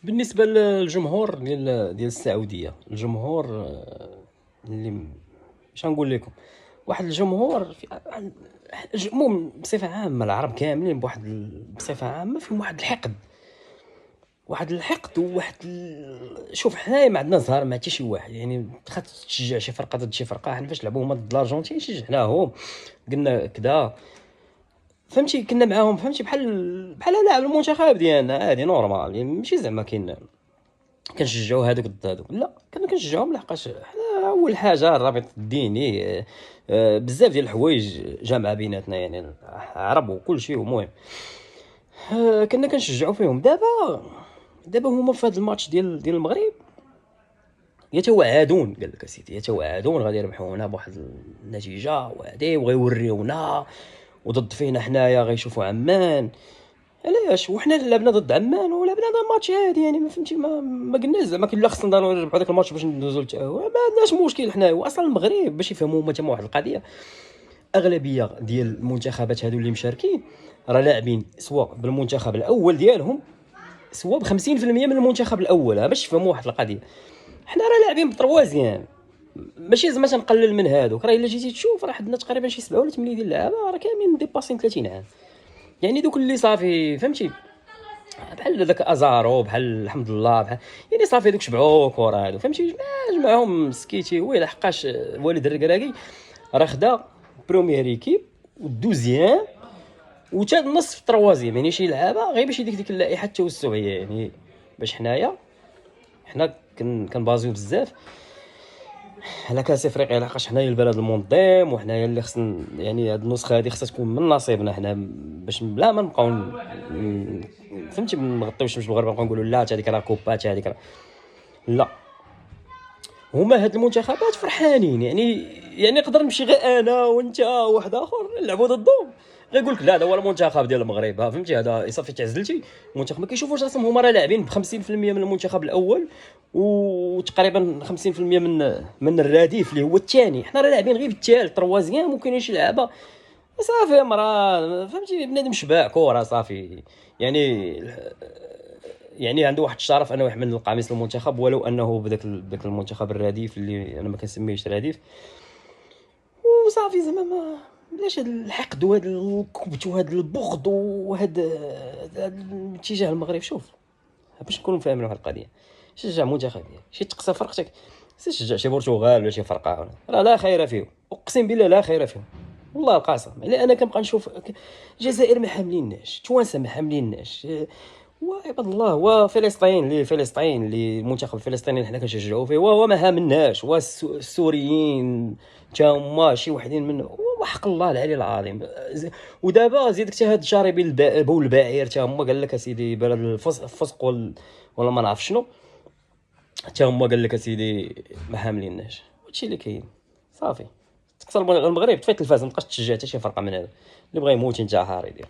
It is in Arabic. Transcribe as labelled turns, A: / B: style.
A: بالنسبه للجمهور ديال السعوديه، الجمهور اللي اش غنقول لكم، واحد الجمهور المهم بصفه عامه العرب كاملين بصفه عامه فيهم واحد الحقد شوف حنايا ما عندنا زهر مع حتى شي واحد، يعني خاص تشجع شي فرقه ضد شي فرقه. حنا فاش لعبوا هما ضد الارجنتين شجعناهم، قلنا كذا فهمتي، كنا معاهم فهمتي بحال لاعب المنتخب ديالنا عادي نورمال، يعني ماشي زعما كنشجعوا هذوك ضد هذوك، لا كنا كنشجعهم لحقاش حنا اول حاجه الرابط الديني، بزاف ديال الحوايج جامعه بيناتنا، يعني عرب وكل شيء. ومهم كنا كنشجعوا فيهم. دابا هما في هذا الماتش ديال المغرب يتوعدون، قال لك اسيدي يتوعدون غادي يربحونا بواحد النتيجه وهادي وغيوريونا، وضد فينا حنايا غيشوفوا عمان. علاش وحنا لعبنا ضد عمان ولعبنا هذا الماتش عادي، يعني ما فهمتي، ما قلناش زعما كاين لا خصنا نربحوا هذاك الماتش باش ندوزو للتأهل، ما عندناش مشكل حنا. واصلا المغرب باش يفهموا هما تما واحد القضيه، اغلبيه ديال المنتخبات هادو اللي مشاركين راه لاعبين سواء بالمنتخب الاول ديالهم سواء ب 50% من المنتخب الاول، باش تفهموا واحد القضيه. حنا راه لاعبين بطروازيام، ماشي زعما تنقلل من هادوك، راه الا جيتي تشوف راه عندنا تقريبا شي 7 ولا 8 ديال اللعابه راه كاملين ديباسين 30 عام، يعني دوك اللي صافي فهمتي بحال داك ازارو، بحال الحمد لله، بحال يعني صافي دوك شبعوا كره هادو فهمتي. معاهم سكيتي وي لحقاش والد الركراكي راه خدا بروميير ايكيب ودوزيام وتا النص في التروازيام، يعني شي لعابه غير باش ديك اللائحه التوسعيه، يعني باش حنا كنبازيو بزاف على كاس افريقيا، لحقاش حنايا البلد المنظم وحنايا اللي خصنا، يعني هاد النسخه هادي خصها تكون من نصيبنا حنا، باش بلا ما نبقاو فهمتي ما نغطيوش باش المغاربه نبقاو نقولوا لا هذيك راه كوبات هذيك لا. هما هاد المنتخبات فرحانين، يعني نقدر نمشي غير انا وانت وواحد اخر نلعبوا ضدهم غيقول لك لا هذا هو المنتخب ديال المغرب، فهمتي هذا صافي تعزلتي المنتخب. ما كيشوفوش راسهم هما راه لاعبين ب 50% من المنتخب الاول وتقريبا 50% من الرديف اللي هو الثاني. حنا راه لاعبين غير بالثالث تروازيام، وكاينين شي لعابه صافي مرا فهمتي بنادم شبع كره صافي، يعني عنده واحد الشرف انه يحمل القميص المنتخب، ولو انه بداك المنتخب الرديف اللي انا ما كنسميهش رديف. وصافي زعما ما بلاش هاد الحقد وهاد الكبت وهاد البغض وهاد اتجاه المغرب. شوف باش نكونوا فاهمين واحد القضيه، شجع منتخب ديالك، شي تقصى فرقتك شجع شي برتغال ولا شي فرقه راه لا خير فيهم، اقسم بالله لا خير فيهم والله القاسم. على انا كنبقى نشوف الجزائر ما حامليناش، توانسه ما حامليناش، وعباد الله وفلسطين اللي المنتخب الفلسطيني اللي حنا كنشجعوا فيه وهو ما هامناش، والسوريين تا هما شي وحدين منه وحق الله العلي العظيم. ودابا زيدك حتى هاد شاربين بول البعير تا هما قال لك اسيدي بلد الفسق ولا ما نعرف شنو، حتى هما قال لك اسيدي ما حامليناش. هادشي اللي كاين صافي. تكسر المغرب طفي التلفاز، ما تبقاش تشجع حتى شي فرقه من هذا اللي بغى يموت انت حاري ديال